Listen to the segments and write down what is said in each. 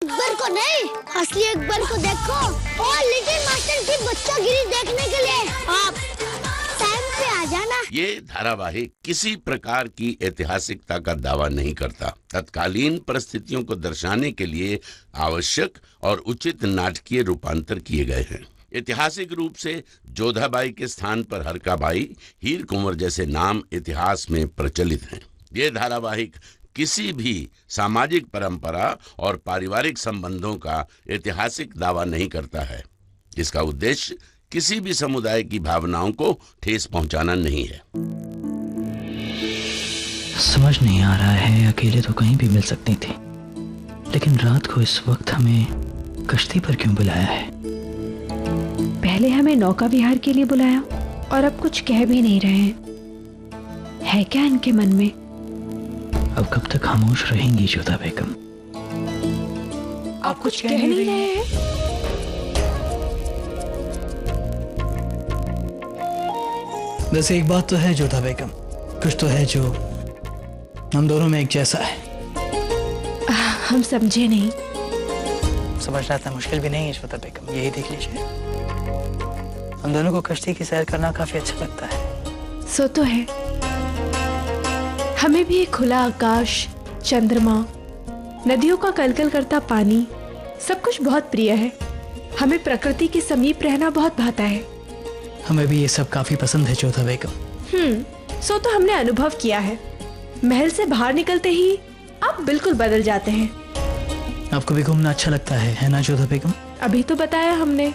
अकबर को नहीं, असली अकबर को देखो। और लिटिल मास्टर की बच्चागिरी देखने के लिए आप टाइम पे आ जाना। ये धारावाहिक किसी प्रकार की ऐतिहासिकता का दावा नहीं करता। तत्कालीन परिस्थितियों को दर्शाने के लिए आवश्यक और उचित नाटकीय रूपांतर किए गए हैं। ऐतिहासिक रूप से जोधाबाई के स्थान पर हरकाबाई, हीर कुंवर जैसे नाम इतिहास में प्रचलित हैं। ये धारावाहिक किसी भी सामाजिक परंपरा और पारिवारिक संबंधों का ऐतिहासिक दावा नहीं करता है। इसका उद्देश्य किसी भी समुदाय की भावनाओं को ठेस पहुंचाना नहीं है। समझ नहीं आ रहा है, अकेले तो कहीं भी मिल सकती थी, लेकिन रात को इस वक्त हमें कश्ती पर क्यों बुलाया है? पहले हमें नौका विहार के लिए बुलाया और अब कुछ कह भी नहीं रहे हैं। है क्या इनके मन में? अब कब तक खामोश रहेंगी जोधा बेगम? आप कुछ कह नहीं रहे हैं? वैसे एक बात तो है जोधा बेगम, कुछ तो है जो हम दोनों में एक जैसा है। हम समझे नहीं। समझना इतना मुश्किल भी नहीं है जोधा बेगम, यही देख लीजिए। हम दोनों को कश्ती की सैर करना काफी अच्छा लगता है। सो तो है। हमें भी एक खुला आकाश, चंद्रमा, नदियों का कलकल करता पानी, सब कुछ बहुत प्रिय है। हमें प्रकृति के समीप रहना बहुत भाता है। हमें भी ये सब काफी पसंद है जोधा बेगम। सो तो हमने अनुभव किया है। महल से बाहर निकलते ही आप बिल्कुल बदल जाते हैं। आपको भी घूमना अच्छा लगता है ना जोधा बेगम? अभी तो बताया हमने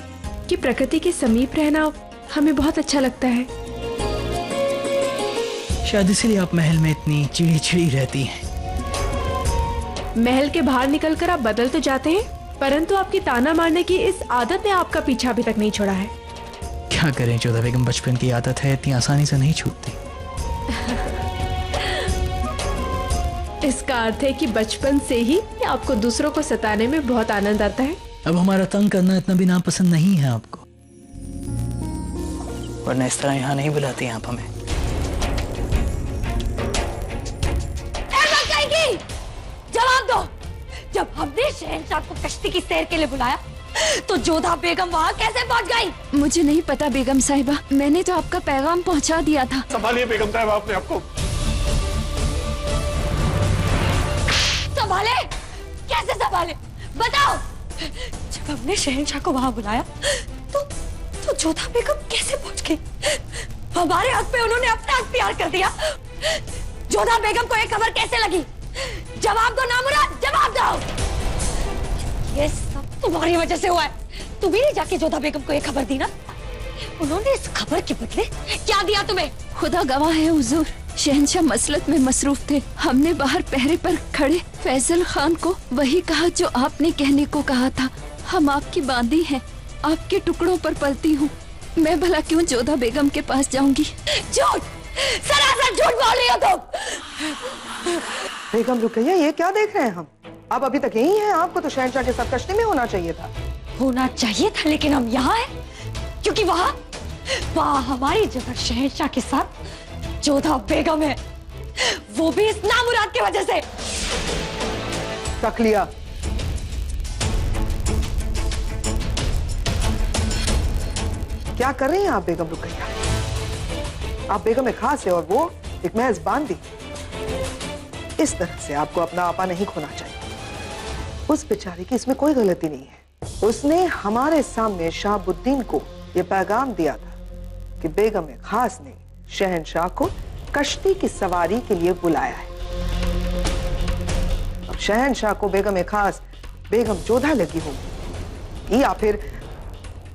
कि प्रकृति के समीप रहना हमें बहुत अच्छा लगता है। शायद इसीलिए आप महल में इतनी चिड़ी चिड़ी रहती हैं। महल के बाहर निकलकर आप बदल तो जाते हैं, परंतु आपकी ताना मारने की इस आदत ने आपका पीछा अभी तक नहीं छोड़ा है। क्या करें जोधा बेगम, बचपन की आदत है, इतनी आसानी से नहीं छूटती। इसका अर्थ है कि बचपन से ही आपको दूसरों को सताने में बहुत आनंद आता है। अब हमारा तंग करना इतना भी नापसंद नहीं है आपको, वरना इस तरह यहाँ नहीं बुलाती आप हमें। जवाब दो। जब हमने शहंशाह को कश्ती की सैर के लिए बुलाया तो जोधा बेगम वहाँ कैसे पहुँच गई? मुझे नहीं पता बेगम साहिबा, मैंने तो आपका पैगाम पहुंचा दिया था। संभालिए बेगम साहिबा अपने आपको। संभाले? कैसे संभाले? बताओ। जब हमने शहंशाह को वहाँ बुलाया तो जोधा बेगम कैसे पहुँच गई? हमारे हक पे उन्होंने अपना अख्तियार कर दिया। जोधा बेगम को ये खबर कैसे लगी? जवाब दो नामुराद, जवाब दो। ये सब तुम्हारी वजह से हुआ है। तुम ही ने जाके जोधा बेगम को ये खबर दी ना? उन्होंने इस खबर के बदले क्या दिया तुम्हें? खुदा गवाह है हुजूर, शहंशाह मसलत में मसरूफ थे। हमने बाहर पहरे पर खड़े फैसल खान को वही कहा जो आपने कहने को कहा था। हम आपकी बांदी हैं, आपके टुकड़ों पर पलती हूँ। मैं भला क्यों जोधा बेगम के पास जाऊंगी? झूठ, सरासर झूठ बोल रही हो तुम। बेगम रुकैया, ये क्या देख रहे हैं हम? आप अभी तक यही हैं? आपको तो शहंशाह के साथ कश्ती में होना चाहिए था। होना चाहिए था, लेकिन हम यहाँ हैं क्योंकि वहाँ हमारी जगह शहंशाह के साथ जोधा बेगम है, वो भी इस नामुराद की वजह से। रख लिया। क्या कर रही हैं आप बेगम रुकैया? आप बेगम एक खास है और वो एक महज बांदी। इस तरह से आपको अपना आपा नहीं खोना चाहिए। उस बेचारी की इसमें कोई गलती नहीं है। उसने हमारे सामने शाहबुद्दीन को यह पैगाम दिया था कि बेगम खास ने शहंशाह को कश्ती की सवारी के लिए बुलाया है। अब शहंशाह को बेगम खास बेगम जोधा लगी होगी, या फिर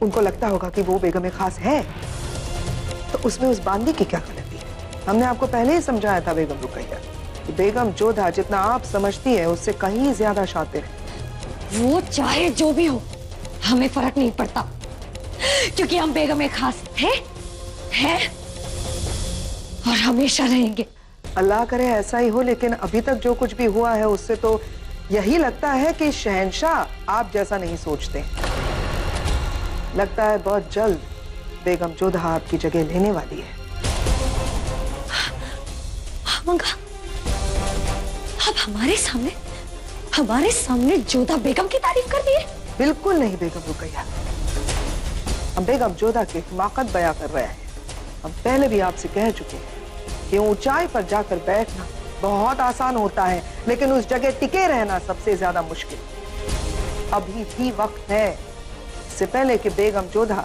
उनको लगता होगा कि वो बेगम खास है, तो उसमें उस बांदी की क्या गलती है? हमने आपको पहले ही समझाया था बेगम रुकैया, बेगम जोधा जितना आप समझती है उससे कहीं ज्यादा शातिर है। वो चाहे जो भी हो, हमें फर्क नहीं पड़ता, क्योंकि हम बेगम खास थे, हैं और हमेशा रहेंगे। अल्लाह करे ऐसा ही हो, लेकिन अभी तक जो कुछ भी हुआ है उससे तो यही लगता है कि शहंशाह आप जैसा नहीं सोचते। लगता है बहुत जल्द बेगम जोधा आपकी जगह लेने वाली है। मंगा, अब हमारे सामने हमारे सामने जोधा बेगम की तारीफ कर दी है? बिल्कुल नहीं बेगम रुकैया, हम बेगम जोधा की हिमाकत बयां कर रहे हैं। हम पहले भी आपसे कह चुके हैं कि ऊंचाई पर जाकर बैठना बहुत आसान होता है, लेकिन उस जगह टिके रहना सबसे ज्यादा मुश्किल। अभी भी वक्त है, इससे पहले कि बेगम जोधा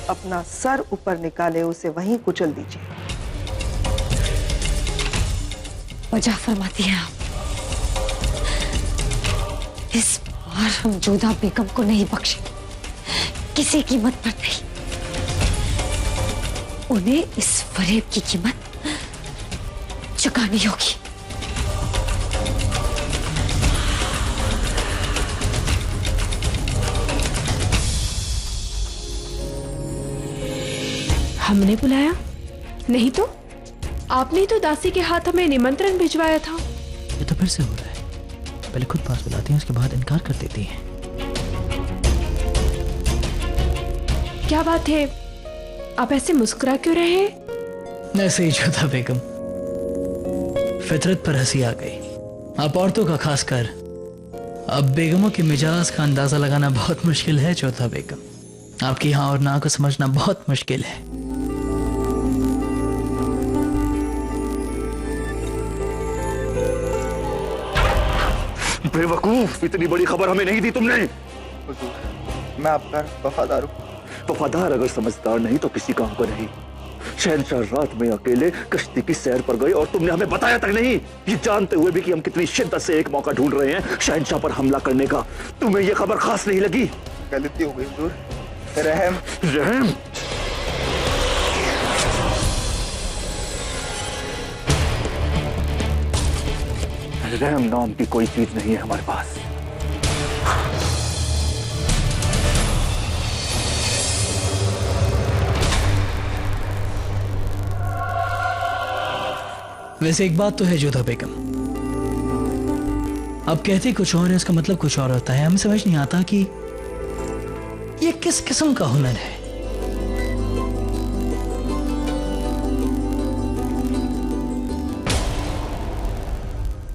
अपना सर ऊपर निकाले उसे वहीं कुचल दीजिए। वजह फरमाती हैं आप। इस बार हम जोधा बेगम को नहीं बख्शेंगे, किसी कीमत पर नहीं। उन्हें इस फरेब की कीमत चुकानी होगी। हमने बुलाया नहीं तो आपने ही तो दासी के हाथ हमें निमंत्रण भिजवाया था। ये तो फिर से हो रहा है, पहले खुद पास बुलाती हैं, उसके बाद इनकार कर देती हैं। क्या बात है, आप ऐसे मुस्कुरा क्यों रहे हैं? ऐसे ही जोधा बेगम, फितरत पर हंसी आ गई। आप औरतों का खासकर अब बेगमों के मिजाज का अंदाजा लगाना बहुत मुश्किल है जोधा बेगम। आपकी हाँ और ना को समझना बहुत मुश्किल है। बेवकूफ, इतनी बड़ी खबर हमें नहीं दी तुमने। मैं आपका वफादार हूँ। वफादार अगर समझदार नहीं तो किसी काम को नहीं। शहंशाह रात में अकेले कश्ती की सैर पर गए और तुमने हमें बताया तक नहीं, ये जानते हुए भी कि हम कितनी शिद्दत से एक मौका ढूंढ रहे हैं शहंशाह पर हमला करने का। तुम्हें ये खबर खास नहीं लगी? गलती हो गई हुजूर। रहम रहम रहम नाम की कोई चीज नहीं है हमारे पास। वैसे एक बात तो है जोधा बेगम, आप कहते कुछ और है, उसका मतलब कुछ और होता है। हमें समझ नहीं आता कि ये किस किस्म का हुनर है।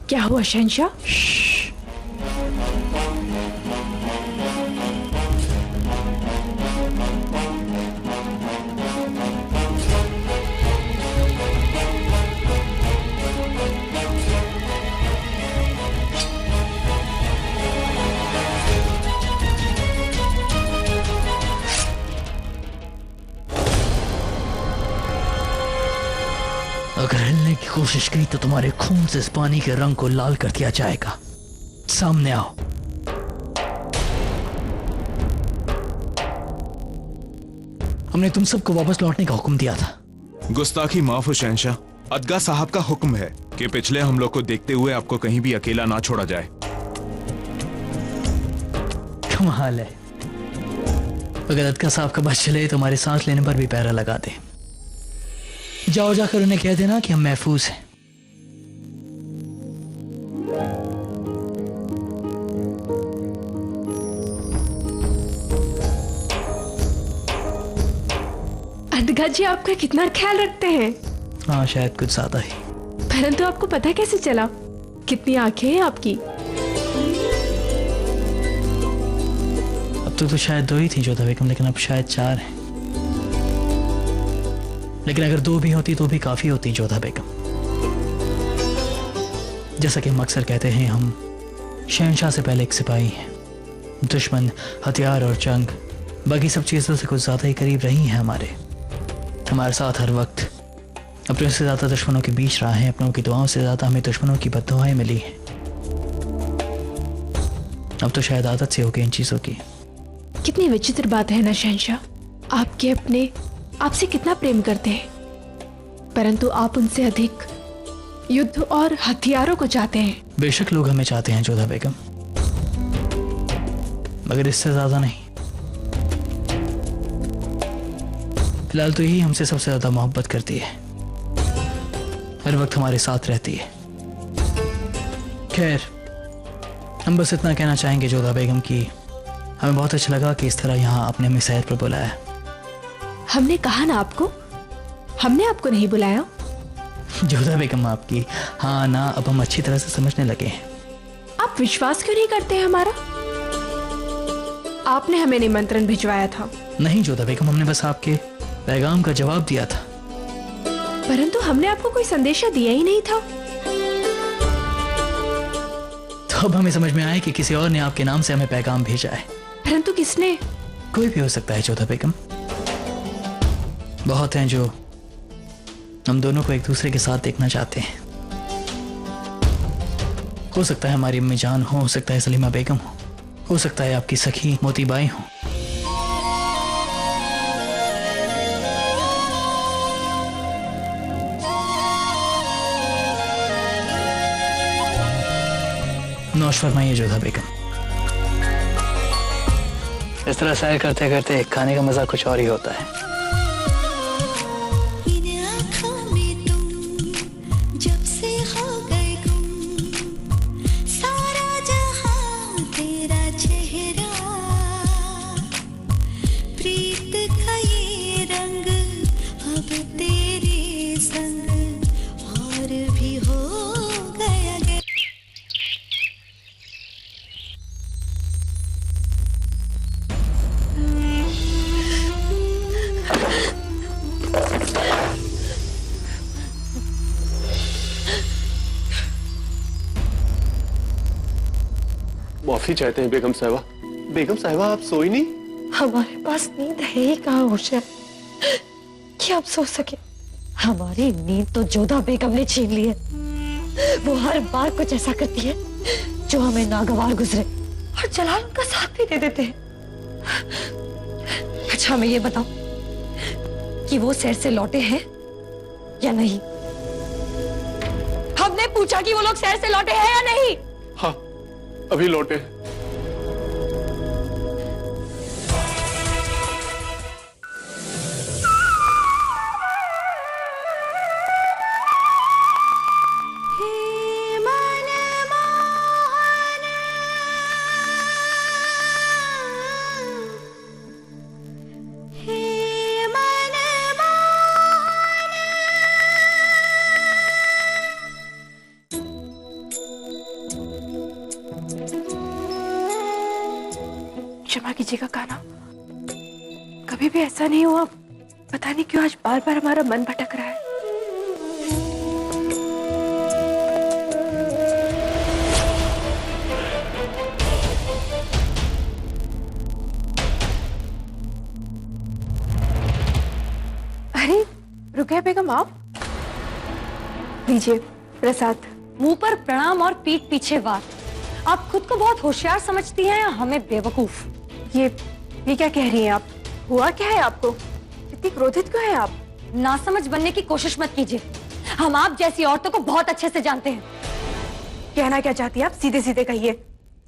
क्या हुआ शहंशाह? अगर हिलने की कोशिश की तो तुम्हारे खून से इस पानी के रंग को लाल कर दिया जाएगा। सामने आओ। हमने तुम सबको वापस लौटने का हुक्म दिया था। गुस्ताखी माफ हो शहंशाह, अदगा साहब का हुक्म है कि पिछले हमलों को देखते हुए आपको कहीं भी अकेला ना छोड़ा जाए। कमाल है, अगर अदगा साहब का बस चले तो हमारे सांस लेने पर भी पैरा लगा दे। जाओ जाकर उन्हें कह देना कि हम महफूज हैं। अदगा जी आपका कितना ख्याल रखते हैं। हाँ, शायद कुछ ज्यादा ही। परंतु आपको पता कैसे चला? कितनी आंखें हैं आपकी। अब तो शायद 2 ही थी जोधा बेगम, लेकिन अब शायद 4 हैं। लेकिन अगर 2 भी होती तो भी काफी होती जोधा बेगम। जैसा कि हम अक्सर कहते हैं, हम शहंशाह से पहले एक सिपाही हैं। दुश्मन, हथियार और जंग, बाकी सब चीजों से कुछ ज्यादा ही करीब रही हैं हमारे साथ हर वक्त। अपनों से ज्यादा दुश्मनों के बीच रहा है। अपनों की दुआओं से ज्यादा हमें दुश्मनों की बद्दुआएं मिली हैं। अब तो शायद आदत से हो गई इन चीजों की। कितनी विचित्र बात है ना शहंशाह, आपके अपने आपसे कितना प्रेम करते हैं, परंतु आप उनसे अधिक युद्ध और हथियारों को चाहते हैं। बेशक लोग हमें चाहते हैं जोधा बेगम, मगर इससे ज्यादा नहीं। फिलहाल तो यही हमसे सबसे ज्यादा मोहब्बत करती है, हर वक्त हमारे साथ रहती है। खैर, हम बस इतना कहना चाहेंगे जोधा बेगम कि हमें बहुत अच्छा लगा कि इस तरह यहाँ आपने हमें सैर पर बुलाया। हमने कहा ना आपको, हमने आपको नहीं बुलाया। जोधा बेगम, आपकी हाँ ना अब हम अच्छी तरह से समझने लगे हैं। आप आप विश्वास क्यों नहीं करते हमारा? आपने हमें निमंत्रण भिजवाया था। नहीं जोधा बेगम, हमने बस आपके पैगाम का जवाब दिया था। परंतु हमने आपको कोई संदेशा दिया ही नहीं था। तो अब हमें समझ में आया कि किसी और ने आपके नाम से हमें पैगाम भेजा है। परंतु किसने? कोई भी हो सकता है जोधा बेगम। बहुत हैं जो हम दोनों को एक दूसरे के साथ देखना चाहते हैं। हो सकता है हमारी अम्मी जान हो सकता है सलीमा बेगम हो सकता है आपकी सखी मोतीबाई हो। नौश फरमाइए जोधा बेगम। इस तरह सैर करते करते खाने का मजा कुछ और ही होता है। माफी चाहते हैं बेगम साहिबा। बेगम साहिबा आप सोई नहीं? हमारे पास नींद है ही कहाँ होशियार कि आप सो सके। हमारी नींद तो जोधा बेगम ने छीन ली है। वो हर बार कुछ ऐसा करती है जो हमें नागवार गुजरे और जलाल उनका साथ भी दे देते हैं। अच्छा हमें ये बताओ कि वो सैर से लौटे हैं या नहीं? हमने पूछा कि वो लोग सैर से लौटे हैं या नहीं? हाँ अभी लौटे। क्षमा कीजिएगा कान्हा, कभी भी ऐसा नहीं हुआ। पता नहीं क्यों आज बार बार हमारा मन भटक रहा है। अरे रुकिया बेगम, आप लीजिए प्रसाद। मुंह पर प्रणाम और पीठ पीछे वार। आप खुद को बहुत होशियार समझती हैं या हमें बेवकूफ? ये क्या कह रही हैं आप? हुआ क्या है आपको? इतनी क्रोधित क्यों हैं आप? नासमझ बनने की कोशिश मत कीजिए। हम आप जैसी औरतों को बहुत अच्छे से जानते हैं। कहना क्या चाहती हैं आप? सीधे सीधे कहिए।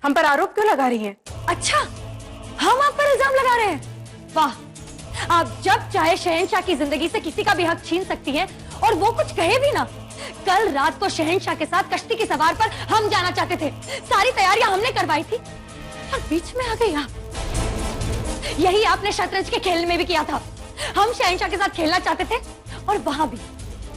हम पर आरोप क्यों लगा रही हैं? अच्छा, हम आप पर इल्जाम लगा रहे हैं? वाह, आप जब चाहे शहंशाह की जिंदगी से किसी का भी हक छीन सकती हैं और वो कुछ कहे भी ना। कल रात को शहंशाह के साथ कश्ती की सवार पर हम जाना चाहते थे। सारी तैयारियां हमने करवाई थी और बीच में आ गई आप। यही आपने शतरंज के खेल में भी किया था। हम शहंशाह के साथ खेलना चाहते थे और वहां भी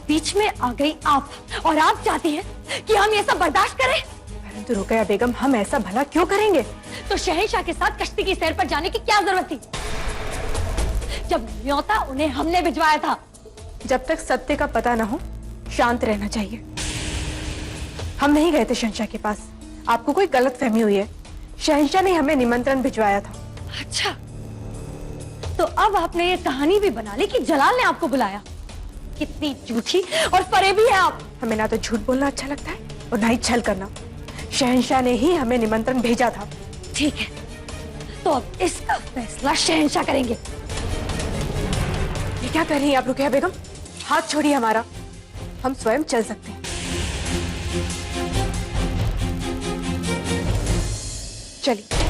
बीच में आ गई आप। और आप चाहती हैं कि हम ये सब बर्दाश्त करें? परंतु रुकैया बेगम, हम ऐसा भला क्यों करेंगे? तो शहंशाह के साथ कश्ती की सैर पर जाने की क्या जरूरत थी जब न्योता उन्हें हमने भिजवाया था? जब तक सत्य का पता ना हो शांत रहना चाहिए। हम नहीं गए थे शहंशाह के पास। आपको कोई गलतफहमी हुई है। शहंशाह ने हमें निमंत्रण भिजवाया था। अच्छा, तो अब आपने ये कहानी भी बना ली कि जलाल ने आपको बुलाया। कितनी झूठी और फरेबी है आप। हमें ना तो झूठ बोलना अच्छा लगता है और ना ही छल करना। शहंशाह ने ही हमें निमंत्रण भेजा था। ठीक है, तो अब इसका फैसला शहंशाह करेंगे। ये क्या कर रही हैं आप रुकैया बेगम? हाथ छोड़िए हमारा, हम स्वयं चल सकते हैं। चलिए।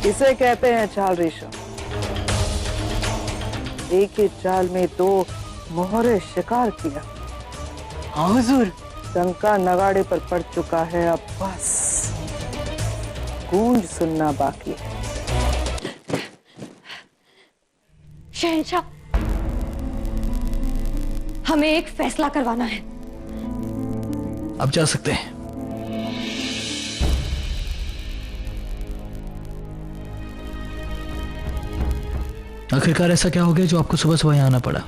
इसे कहते हैं चाल रेशम। एक ही चाल में दो मोहरे शिकार किया। हाँ हुजूर, डंका नगाड़े पर पड़ चुका है, अब बस गूंज सुनना बाकी है। शहंशाह, हमें एक फैसला करवाना है। अब जा सकते हैं। आखिरकार ऐसा क्या हो गया जो आपको सुबह सुबह यहाँ आना पड़ा?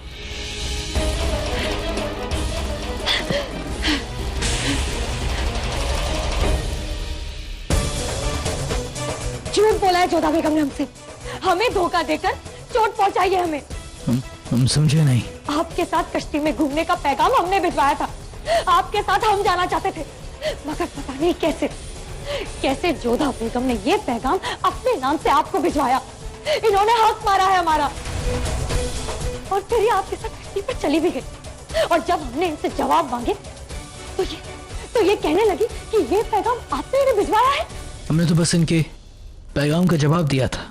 झूठ बोला है जोधा बेगम ने हमसे, हमें धोखा देकर चोट पहुंचाई है हमें। हम समझे नहीं। आपके साथ कश्ती में घूमने का पैगाम हमने भिजवाया था, आपके साथ हम जाना चाहते थे, मगर पता नहीं कैसे जोधा बेगम ने ये पैगाम अपने नाम से आपको भिजवाया। इन्होंने हक मारा है हमारा, और फिर ये आपके साथ कश्ती पर चली भी गई। और जब हमने इनसे जवाब मांगे तो ये कहने लगी कि ये पैगाम आपने इन्हें भिजवाया है। हमने तो बस इनके पैगाम का जवाब दिया था।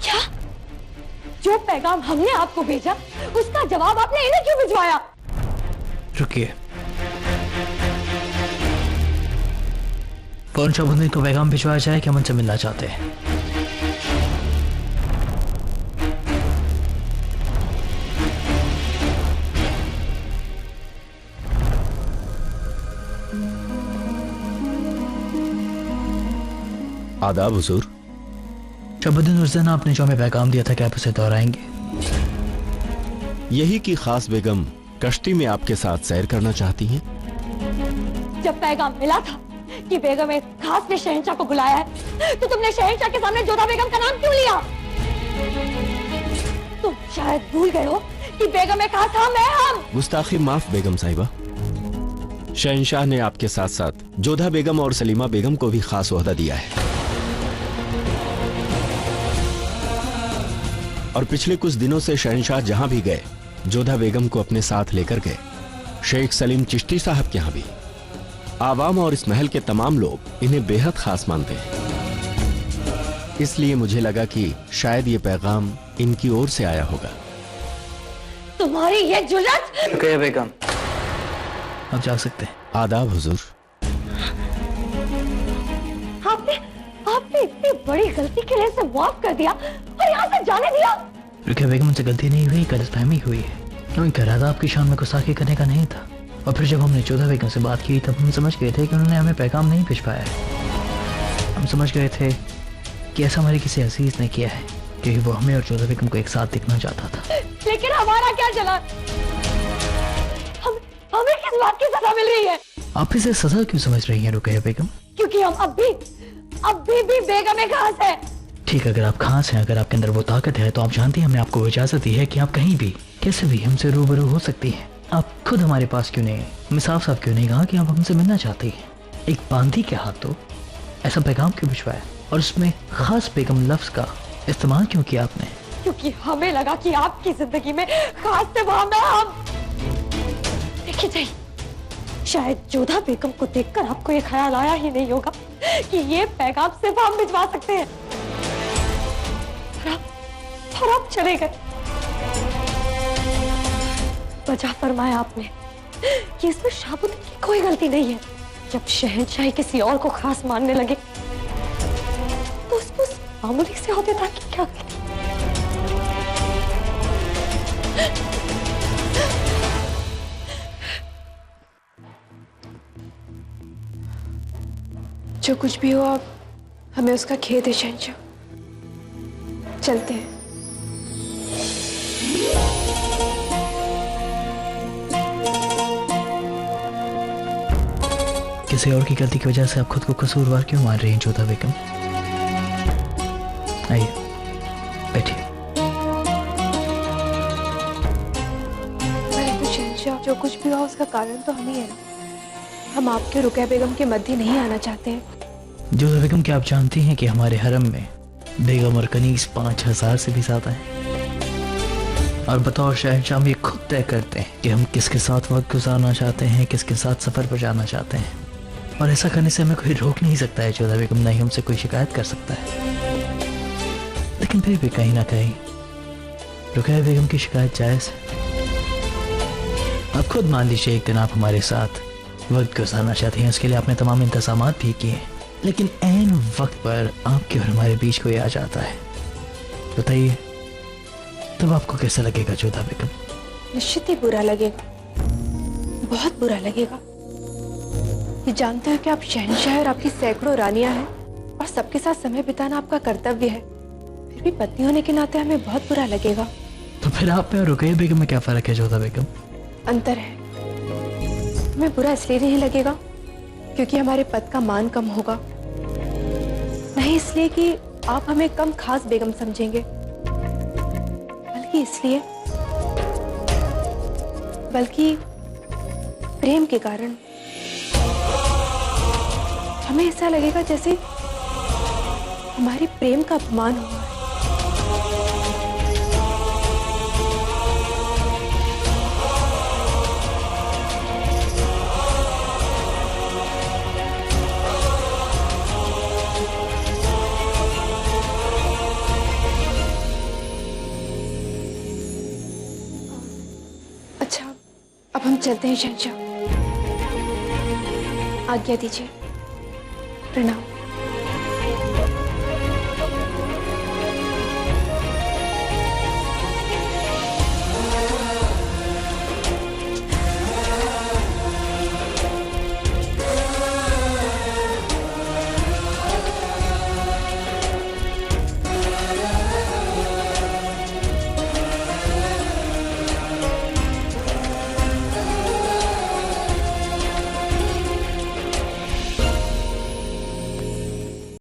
क्या? जो पैगाम हमने आपको भेजा उसका जवाब आपने इन्हें क्यों भिजवाया? रुकिए, कौन सा बंदे को पैगाम भिजवाया जाए कि हम उनसे मिलना चाहते हैं? आदाब हुजूर। शबुद्दीन उस दिन आपने जो हमें पैगाम दिया था, क्या आप उसे दोहराएंगे? यही कि खास बेगम कश्ती में आपके साथ सैर करना चाहती हैं। जब पैगाम मिला था कि बेगम एक खास ने शहंशाह को बुलाया है, तो तुमने शहंशाह के सामने जोधा बेगम का नाम क्यों लिया? तुम शायद भूल गए हो कि बेगम एक खास हम। गुस्ताखी माफ बेगम साहिबा। शहंशाह ने आपके साथ साथ जोधा बेगम और सलीमा बेगम को भी खास ओहदा दिया है, और पिछले कुछ दिनों से शहंशाह जहां भी गए जोधा बेगम को अपने साथ लेकर गए। शेख सलीम चिश्ती साहब के यहां भी आवाम और इस महल के तमाम लोग इन्हें बेहद खास मानते हैं। इसलिए मुझे लगा कि शायद ये पैगाम इनकी ओर से आया होगा। तुम्हारी ये जुर्रत! रुकैया बेगम, अब जा सकते हैं। आदाब हुजूर। आपने इतनी बड़ी गलती के लिए इसे माफ कर दिया और यहाँ से जाने दिया। रुकिया बेगम, मुझसे गलती नहीं हुई, गलतफहमी हुई है। उनका इरादा आपकी शान में गुस्ताखी करने का नहीं था, और फिर जब हमने जोधा बेगम से बात की तब हम समझ गए थे कि उन्होंने हमें पैगाम नहीं भिजवाया है। हम समझ गए थे कि ऐसा हमारे किसी अजीज ने किया है, क्योंकि वो हमें और जोधा बेगम को एक साथ देखना चाहता था। लेकिन हमारा क्या चला? हमें किस बात की सजा मिल रही है? आप इसे सजा क्यों समझ रही हैं रुकैया बेगम? क्योंकि हम अब भी बेगम एक खास है। ठीक, अगर आप खास हैं, अगर आपके अंदर वो ताकत है, तो आप जानती हैं हमने आपको इजाजत दी है कि आप कहीं भी कैसे भी हमसे रूबरू हो सकती हैं। आप खुद हमारे पास क्यों नहीं? हमें साफ साफ क्यों नहीं कहा कि आप हमसे मिलना चाहती हैं? एक बांदी के हाथों ऐसा पैगाम क्यों भिजवाया, और उसमें खास बेगम लफ्ज का इस्तेमाल क्यों किया आपने? क्योंकि हमें लगा कि आपकी जिंदगी में खास से भावना हम। देखिए जाइए, शायद जोधा बेगम को देखकर आपको ये ख्याल आया ही नहीं होगा कि ये पैगाम सिर्फ हम भिजवा सकते हैं, और आप चले गए। वजह फरमाया आपने कि इसमें शाहबुद्दीन की कोई गलती नहीं है। जब शहंशाही किसी और को खास मानने लगे तो उसको मामूली से होते था कि क्या गलती? जो कुछ भी हो, आप हमें उसका खेद है शहंशाह। चलते हैं। किसी और की गलती की वजह से आप खुद को कसूरवार क्यों मान रही हैं जोधा बेगम? आइए बैठिए। शहंशाह, जो कुछ भी हुआ उसका कारण तो हम ही है ना। हम आपके रुकैया बेगम के मध्य नहीं आना चाहते हैं। जोधा बेगम, क्या आप जानती हैं कि हमारे हरम में बेगम और कनीज 5000 से भी ज्यादा हैं, और बतौर शहंशाह हम ये खुद तय करते हैं कि हम किसके साथ वक्त गुजारना चाहते हैं, किसके साथ सफर पर जाना चाहते हैं, और ऐसा करने से हमें कोई रोक नहीं सकता है जोधा बेगम, नहीं हमसे कोई शिकायत कर सकता है। लेकिन फिर भी कहीं ना कहीं रुकैया बेगम की शिकायत जायज है। आप खुद मान लीजिए एक दिन आप हमारे साथ वक्त गुजारना चाहते हैं, उसके लिए आपने तमाम इंतजाम भी किए, लेकिन ऐन वक्त पर आपके और हमारे बीच कोई आ जाता है। बताइए तब आपको कैसा लगेगा जोधा बेगम? निश्चित ही बुरा लगेगा, बहुत बुरा लगेगा। ये जानते हो कि आप शहंशाह और आपकी सैकड़ों रानियां हैं और सबके साथ समय बिताना आपका कर्तव्य है, फिर भी पत्नी होने के नाते हमें बहुत बुरा लगेगा। तो फिर आप में और रुकैया बेगम में क्या फर्क है जोधा बेगम? अंतर है। हमें बुरा इसलिए नहीं लगेगा क्योंकि हमारे पद का मान कम होगा, नहीं इसलिए कि आप हमें कम खास बेगम समझेंगे, बल्कि प्रेम के कारण हमें ऐसा लगेगा जैसे हमारे प्रेम का अपमान हुआ है। अच्छा, अब हम चलते हैं शहंशाह, आज्ञा दीजिए। प्रणाम।